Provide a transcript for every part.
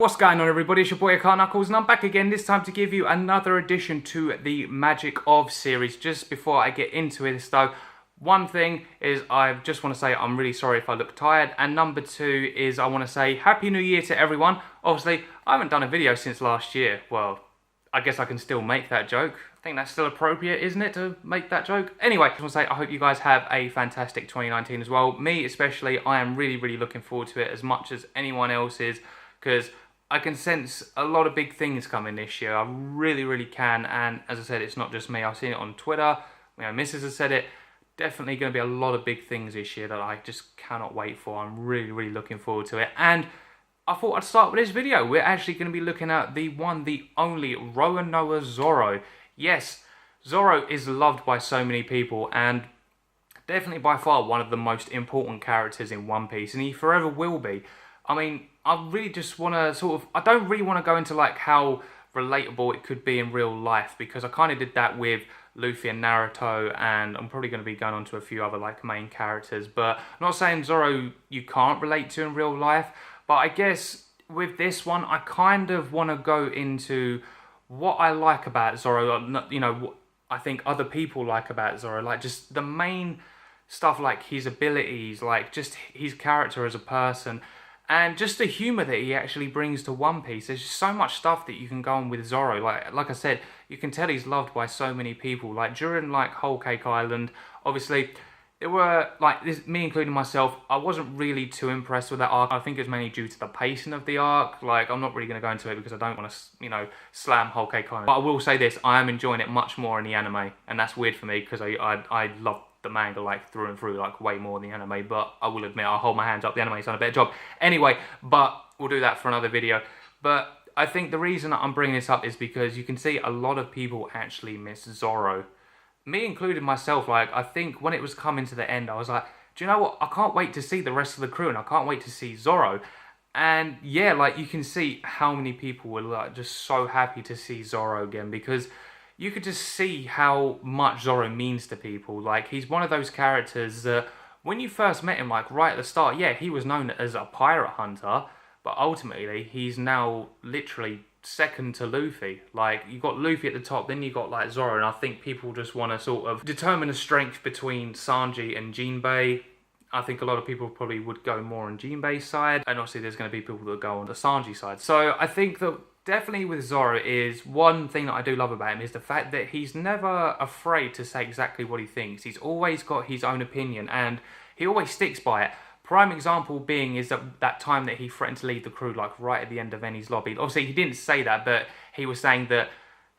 What's going on, everybody? It's your boy KAIOKNUCKLES, and I'm back again, this time to give you another addition to the Magic of series. Just before I get into this though, one thing is I just want to say I'm really sorry if I look tired, and number two is I want to say Happy New Year to everyone. Obviously, I haven't done a video since last year. Well, I guess I can still make that joke. I think that's still appropriate, isn't it, to make that joke? Anyway, I just want to say I hope you guys have a fantastic 2019 as well. Me especially, I am really looking forward to it as much as anyone else is, because I can sense a lot of big things coming this year. I really can, and as I said, it's not just me. I've seen it on Twitter. You know, Mrs. has said it. Definitely going to be a lot of big things this year that I just cannot wait for. I'm really looking forward to it. And I thought I'd start with this video. We're actually going to be looking at the one, the only Roronoa Zoro. Yes, Zoro is loved by so many people, and definitely by far one of the most important characters in One Piece, and he forever will be. I mean, I really just want to I don't really want to go into like how relatable it could be in real life, because I kind of did that with Luffy and Naruto, and I'm probably going to be going on to a few other like main characters. But I'm not saying Zoro you can't relate to in real life, but I guess with this one I kind of want to go into what I like about Zoro, you know, what I think other people like about Zoro, like just the main stuff, like his abilities, like just his character as a person, and just the humour that he actually brings to One Piece. There's just so much stuff that you can go on with Zoro. Like I said, you can tell he's loved by so many people. Like during like Whole Cake Island, obviously, there were like this, me including myself, I wasn't really too impressed with that arc. I think it was mainly due to the pacing of the arc. Like, I'm not really going to go into it because I don't want to, you know, slam Whole Cake Island. But I will say this, I am enjoying it much more in the anime, and that's weird for me because I love the manga like through and through, like way more than the anime. But I will admit, I'll hold my hands up, the anime's done a better job anyway. But we'll do that for another video. But I think the reason I'm bringing this up is because you can see a lot of people actually miss Zoro, me including myself. Like, I think when it was coming to the end, I was like, do you know what, I can't wait to see the rest of the crew, and I can't wait to see Zoro. And yeah, like you can see how many people were like just so happy to see Zoro again, because you could just see how much Zoro means to people. Like, he's one of those characters that when you first met him, like right at the start, yeah, he was known as a pirate hunter, but ultimately he's now literally second to Luffy. Like, you got Luffy at the top, then you got like Zoro, and I think people just want to sort of determine the strength between Sanji and Jinbei. I think a lot of people probably would go more on Jinbei's side, and obviously there's going to be people that go on the Sanji side. So I think that definitely with Zoro, is one thing that I do love about him is the fact that he's never afraid to say exactly what he thinks. He's always got his own opinion, and he always sticks by it. Prime example being is that time that he threatened to leave the crew, like right at the end of Eni's lobby. Obviously he didn't say that, but he was saying that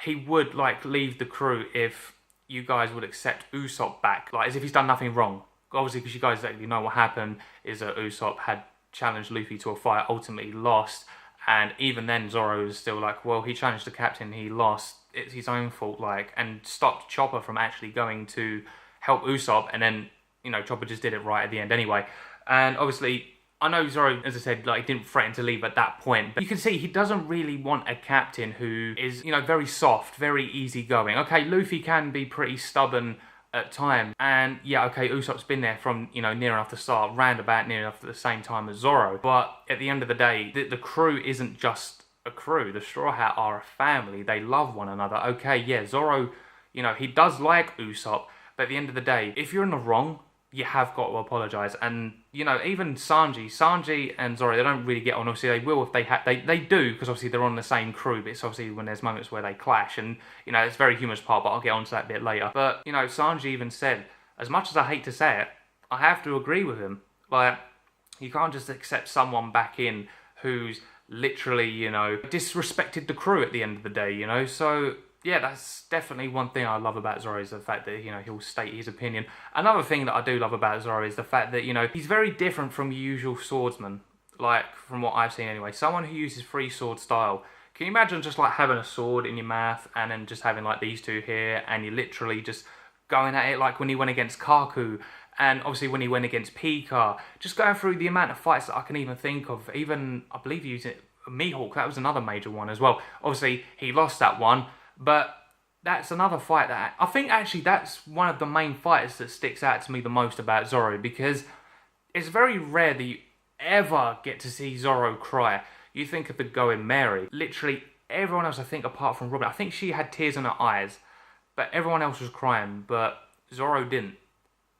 he would like leave the crew if you guys would accept Usopp back, like as if he's done nothing wrong. Obviously, because you guys actually know what happened is that Usopp had challenged Luffy to a fight, ultimately lost. And even then, Zoro was still like, well, he challenged the captain, he lost, it's his own fault, like, and stopped Chopper from actually going to help Usopp, and then, you know, Chopper just did it right at the end anyway. And obviously, I know Zoro, as I said, like, didn't threaten to leave at that point, but you can see he doesn't really want a captain who is, you know, very soft, very easygoing. Okay, Luffy can be pretty stubborn at times, and yeah, okay, Usopp's been there from, you know, near enough to start, roundabout near enough at the same time as Zoro, but at the end of the day, the crew isn't just a crew. The Straw Hat are a family. They love one another. Okay, yeah, Zoro, you know, he does like Usopp, but at the end of the day, if you're in the wrong, you have got to apologise. And, you know, even Sanji and Zoro, they don't really get on. Obviously, they will if they do, because obviously they're on the same crew, but it's obviously when there's moments where they clash, and, you know, it's very humorous part, but I'll get onto that a bit later. But, you know, Sanji even said, as much as I hate to say it, I have to agree with him. Like, you can't just accept someone back in who's literally, you know, disrespected the crew at the end of the day, you know. So yeah, that's definitely one thing I love about Zoro, is the fact that, you know, he'll state his opinion. Another thing that I do love about Zoro is the fact that, you know, he's very different from your usual swordsman, like, from what I've seen anyway. Someone who uses free sword style. Can you imagine just, like, having a sword in your mouth, and then just having, like, these two here, and you're literally just going at it, like when he went against Kaku, and obviously when he went against Pika, just going through the amount of fights that I can even think of. Even, I believe he used it, Mihawk, that was another major one as well. Obviously, he lost that one, but that's another fight that I think actually that's one of the main fights that sticks out to me the most about Zoro, because it's very rare that you ever get to see Zoro cry. you think of the Going Mary. Literally everyone else, I think, apart from Robin, I think she had tears in her eyes, but everyone else was crying, but Zoro didn't.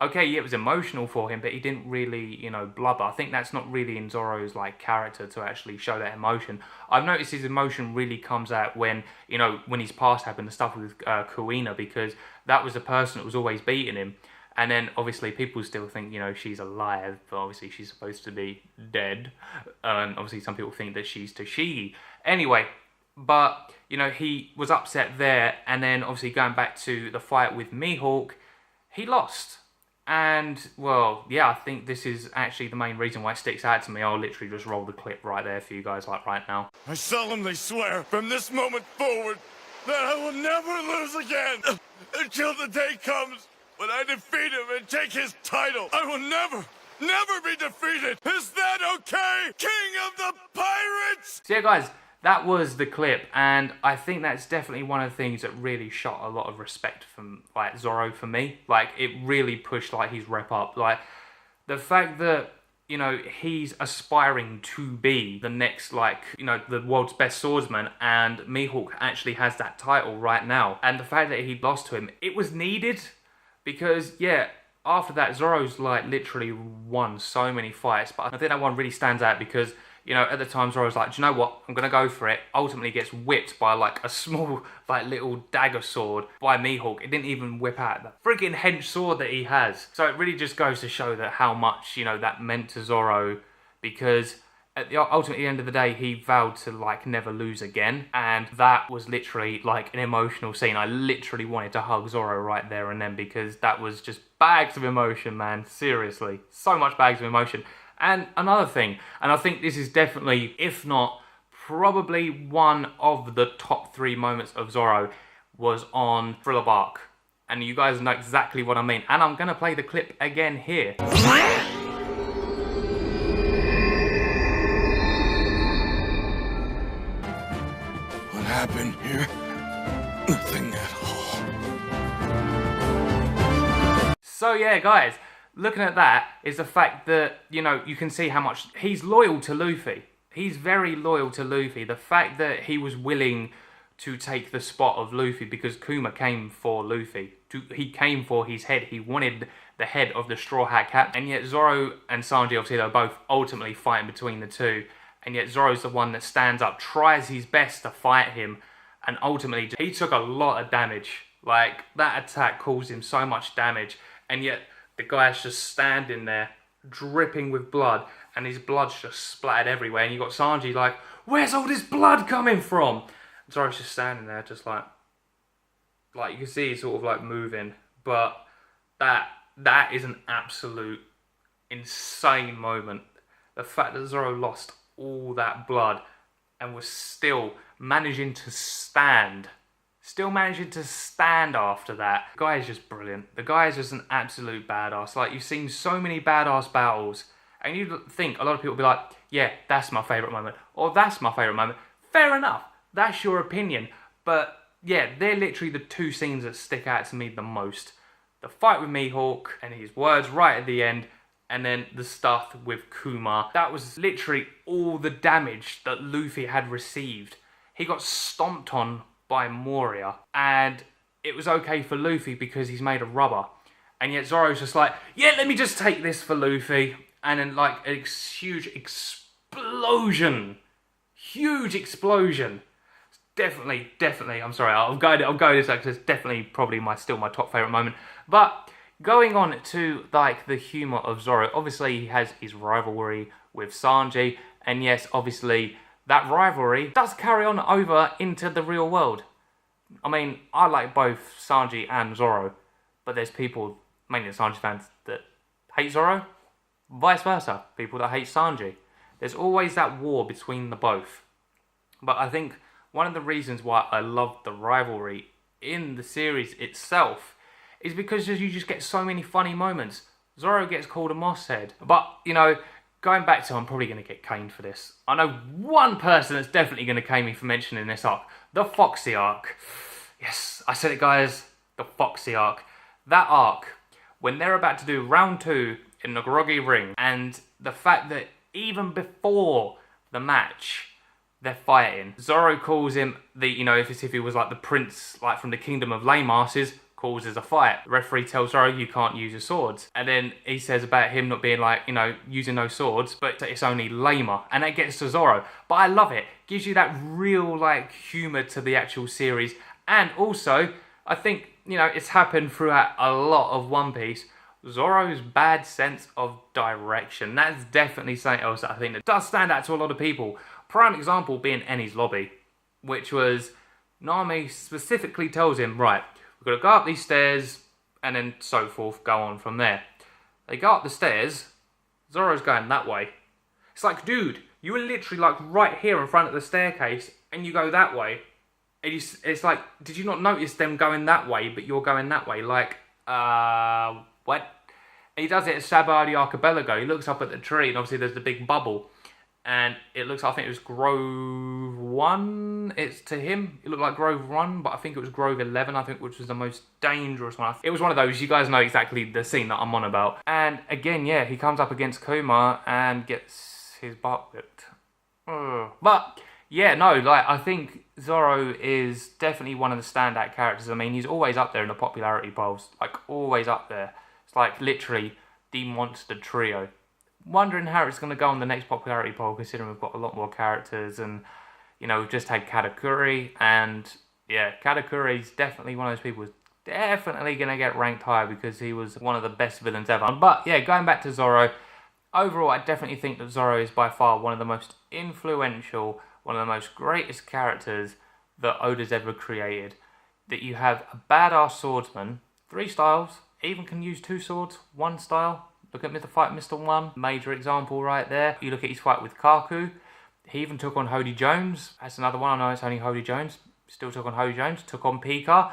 Okay, yeah, it was emotional for him, but he didn't really, you know, blubber. I think that's not really in Zoro's, like, character to actually show that emotion. I've noticed his emotion really comes out when, you know, when his past happened, the stuff with Kuina, because that was the person that was always beating him. And then, obviously, people still think, you know, she's alive, but obviously she's supposed to be dead. And obviously some people think that she's Toshigi. Anyway, but, you know, he was upset there, and then, obviously, going back to the fight with Mihawk, he lost. And, well, yeah, I think this is actually the main reason why it sticks out to me. I'll literally just roll the clip right there for you guys, like, right now. I solemnly swear, from this moment forward, that I will never lose again, until the day comes when I defeat him and take his title. I will never be defeated. Is that okay, King of the Pirates? So, yeah, guys, that was the clip, and I think that's definitely one of the things that really shot a lot of respect from, like, Zoro for me. Like, it really pushed, like, his rep up. Like, the fact that, you know, he's aspiring to be the next, like, you know, the world's best swordsman, and Mihawk actually has that title right now. And the fact that he lost to him, it was needed, because, yeah, after that, Zoro's, like, literally won so many fights. But I think that one really stands out because, you know, at the time, Zoro's like, do you know what? I'm going to go for it. Ultimately gets whipped by, like, a small, like, little dagger sword by Mihawk. It didn't even whip out the friggin' hench sword that he has. So it really just goes to show that how much, you know, that meant to Zoro, because at the ultimately end of the day, he vowed to, like, never lose again. And that was literally, like, an emotional scene. I literally wanted to hug Zoro right there and then, because that was just bags of emotion, man. Seriously. So much bags of emotion. And another thing, and I think this is definitely, if not, probably one of the top 3 moments of Zoro, was on Thriller Bark. And you guys know exactly what I mean. And I'm going to play the clip again here. What happened here? Nothing at all. So yeah, guys, looking at that is the fact that, you know, you can see how much he's loyal to Luffy. He's very loyal to Luffy. The fact that he was willing to take the spot of Luffy because Kuma came for Luffy. He came for his head. He wanted the head of the Straw Hat Cap. And yet Zoro and Sanji, obviously, they're both ultimately fighting between the two. And yet Zoro's the one that stands up, tries his best to fight him. And ultimately, he took a lot of damage. Like, that attack caused him so much damage. And yet the guy's just standing there, dripping with blood, and his blood's just splattered everywhere. And you got Sanji like, where's all this blood coming from? Zoro's just standing there, just like you can see he's sort of like moving. But that is an absolute insane moment. The fact that Zoro lost all that blood and was still managing to stand. Still managing to stand after that. The guy is just brilliant. The guy is just an absolute badass. Like, you've seen so many badass battles, and you think a lot of people will be like, yeah, that's my favourite moment, or that's my favourite moment. Fair enough. That's your opinion. But, yeah, they're literally the 2 scenes that stick out to me the most. The fight with Mihawk, and his words right at the end, and then the stuff with Kuma. That was literally all the damage that Luffy had received. He got stomped on by Moria, and it was okay for Luffy because he's made of rubber, and yet Zoro's just like, yeah, let me just take this for Luffy, and then like a huge explosion, definitely, I'm sorry, I'll go this because it's definitely probably still my top favourite moment. But going on to like the humour of Zoro, obviously he has his rivalry with Sanji, and yes, obviously that rivalry does carry on over into the real world. I mean, I like both Sanji and Zoro, but there's people, mainly the Sanji fans, that hate Zoro. Vice versa, people that hate Sanji. There's always that war between the both. But I think one of the reasons why I love the rivalry in the series itself is because you just get so many funny moments. Zoro gets called a moss head. But, you know, going back to, I'm probably going to get caned for this. I know one person that's definitely going to cane me for mentioning this arc. The Foxy arc. Yes, I said it, guys. The Foxy arc. That arc, when they're about to do round 2 in the Groggy Ring, and the fact that even before the match, they're fighting. Zoro calls him the, you know, if he was like the prince, like from the kingdom of lame asses, causes a fight. The referee tells Zoro you can't use your swords. And then he says about him not being like, you know, using no swords, but it's only lamer. And that gets to Zoro. But I love it. Gives you that real, like, humour to the actual series. And also, I think, you know, it's happened throughout a lot of One Piece. Zoro's bad sense of direction. That's definitely something else that I think that does stand out to a lot of people. Prime example being Eni's lobby, which was Nami specifically tells him, right, we've got to go up these stairs and then so forth, go on from there. They go up the stairs, Zoro's going that way. It's like, dude, you were literally like right here in front of the staircase and you go that way. And it's like, did you not notice them going that way, but you're going that way? Like, what? And he does it at Sabah the Archipelago. He looks up at the tree, and obviously there's the big bubble. And it looks, I think it was Grove 1. It's to him, it looked like Grove 1, but I think it was Grove 11, I think, which was the most dangerous one. It was one of those, you guys know exactly the scene that I'm on about. And again, yeah, he comes up against Kuma and gets his butt whipped. But, yeah, no, like, I think Zoro is definitely one of the standout characters. I mean, he's always up there in the popularity polls. Like, always up there. It's like, literally, the monster trio. Wondering how it's going to go on the next popularity poll, considering we've got a lot more characters. And, you know, we've just had Katakuri. And, yeah, Katakuri's definitely one of those people who's definitely going to get ranked higher because he was one of the best villains ever. But, yeah, going back to Zoro, overall, I definitely think that Zoro is by far one of the most influential, one of the most greatest characters that Oda's ever created. That you have a badass swordsman, 3 styles, even can use 2 swords, 1 style. Look at the fight Mr. 1, major example right there. You look at his fight with Kaku. He even took on Hody Jones. That's another one, I know it's only Hody Jones. Still took on Hody Jones, took on Pika.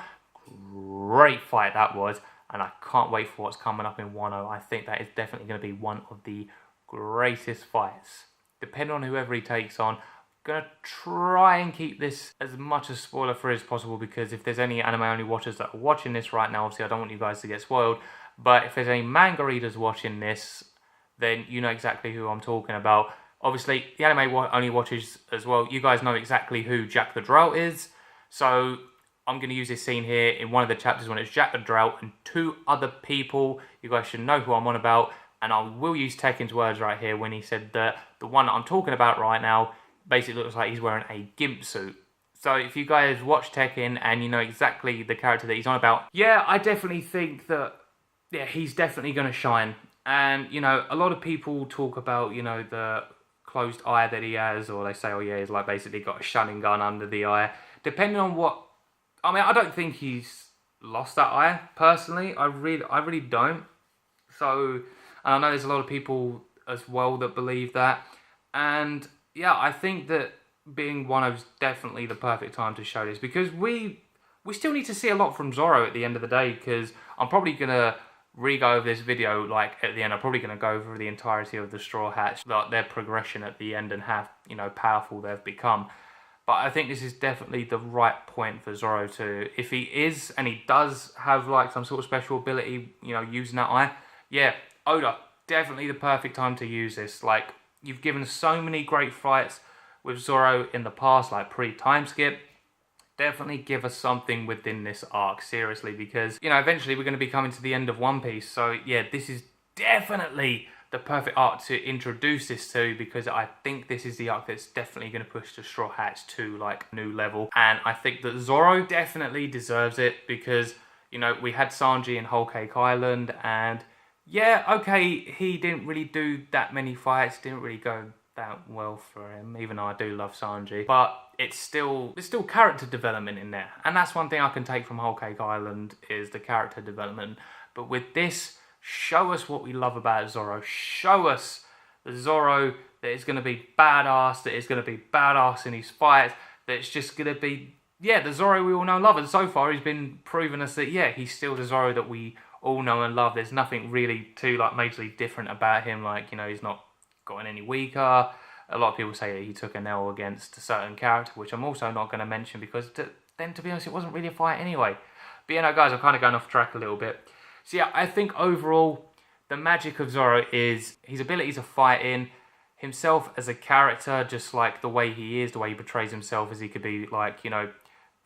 Great fight that was. And I can't wait for what's coming up in Wano. I think that is definitely going to be one of the greatest fights. Depending on whoever he takes on, going to try and keep this as much as spoiler-free as possible, because if there's any anime-only watchers that are watching this right now, obviously I don't want you guys to get spoiled, but if there's any manga readers watching this, then you know exactly who I'm talking about. Obviously, the anime-only watchers as well, you guys know exactly who Jack the Drought is, so I'm going to use this scene here in one of the chapters when it's Jack the Drought and 2 other people. You guys should know who I'm on about, and I will use Tekken's words right here when he said that the one that I'm talking about right now basically looks like he's wearing a gimp suit. So if you guys watch Tekken and you know exactly the character that he's on about, yeah, I definitely think that, yeah, he's definitely going to shine. And, you know, a lot of people talk about, you know, the closed eye that he has, or they say, oh yeah, he's like basically got a Sharingan under the eye. Depending on what, I mean, I don't think he's lost that eye, personally. I really don't. So, and I know there's a lot of people as well that believe that. And yeah, I think that being Wano's definitely the perfect time to show this, because we still need to see a lot from Zoro at the end of the day, because I'm probably going to re-go over this video, like, at the end. I'm probably going to go over the entirety of the Straw Hats, like, their progression at the end and how, you know, powerful they've become. But I think this is definitely the right point for Zoro to, if he is, and he does have, like, some sort of special ability, you know, using that eye, yeah, Oda, definitely the perfect time to use this. Like, you've given so many great fights with Zoro in the past, like pre-time skip. Definitely give us something within this arc, seriously, because, you know, eventually we're going to be coming to the end of One Piece. So, yeah, this is definitely the perfect arc to introduce this to, because I think this is the arc that's definitely going to push the Straw Hats to, like, new level. And I think that Zoro definitely deserves it, because, you know, we had Sanji in Whole Cake Island, and yeah, okay, he didn't really do that many fights, didn't really go that well for him, even though I do love Sanji. But there's still character development in there. And that's one thing I can take from Whole Cake Island, is the character development. But with this, show us what we love about Zoro. Show us the Zoro that is going to be badass, that is going to be badass in his fights, that it's just going to be, yeah, the Zoro we all know and love. And so far, he's been proving us that, yeah, he's still the Zoro that we all know and love. There's nothing really too, like, majorly different about him. Like, you know, he's not gotten any weaker. A lot of people say that he took an L against a certain character, which I'm also not going to mention, because then, to be honest, it wasn't really a fight anyway. But, you know, guys, I'm kind of going off track a little bit. So, yeah, I think overall, the magic of Zoro is his ability to fight in. himself as a character, just like the way he is, the way he portrays himself, as he could be like, you know,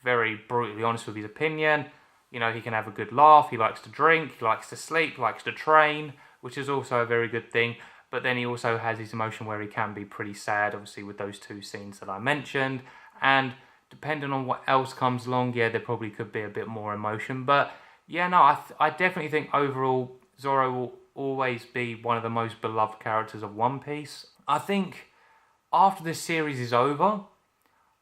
very brutally honest with his opinion. You know, he can have a good laugh, he likes to drink, he likes to sleep, he likes to train, which is also a very good thing. But then he also has his emotion where he can be pretty sad, obviously with those two scenes that I mentioned. And depending on what else comes along, yeah, there probably could be a bit more emotion. But yeah, no, I definitely think overall Zoro will always be one of the most beloved characters of One Piece. I think after this series is over,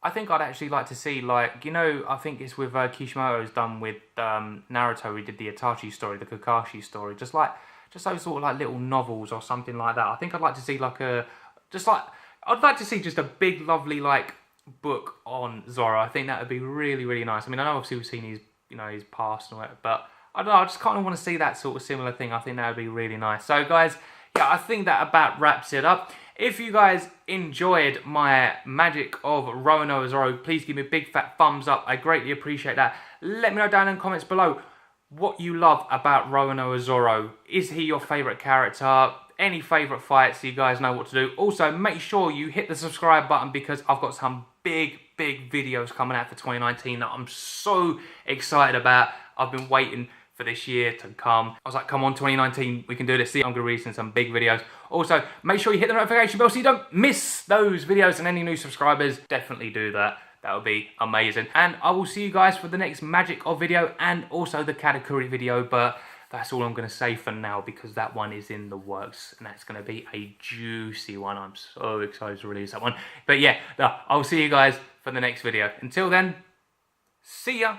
I think I'd actually like to see, like, you know, I think it's with Kishimoto's done with Naruto. He did the Itachi story, the Kakashi story, just those sort of like little novels or something like that. I think I'd like to see like I'd like to see just a big lovely like book on Zoro. I think that would be really, really nice. I mean, I know obviously we've seen his, you know, his past and whatever, but I don't know, I just kind of want to see that sort of similar thing. I think that would be really nice. So guys, yeah, I think that about wraps it up. If you guys enjoyed my magic of Roronoa Zoro, please give me a big fat thumbs up. I greatly appreciate that. Let me know down in the comments below what you love about Roronoa Zoro. Is he your favourite character? Any favourite fights? You guys know what to do. Also, make sure you hit the subscribe button because I've got some big videos coming out for 2019 that I'm so excited about. I've been waiting for this year to come. I was like, come on, 2019, we can do this. See, I'm going to be releasing some big videos. Also, make sure you hit the notification bell so you don't miss those videos, and any new subscribers, definitely do that. That would be amazing. And I will see you guys for the next Magic of video and also the Katakuri video, but that's all I'm going to say for now because that one is in the works and that's going to be a juicy one. I'm so excited to release that one. But yeah, I'll see you guys for the next video. Until then, see ya.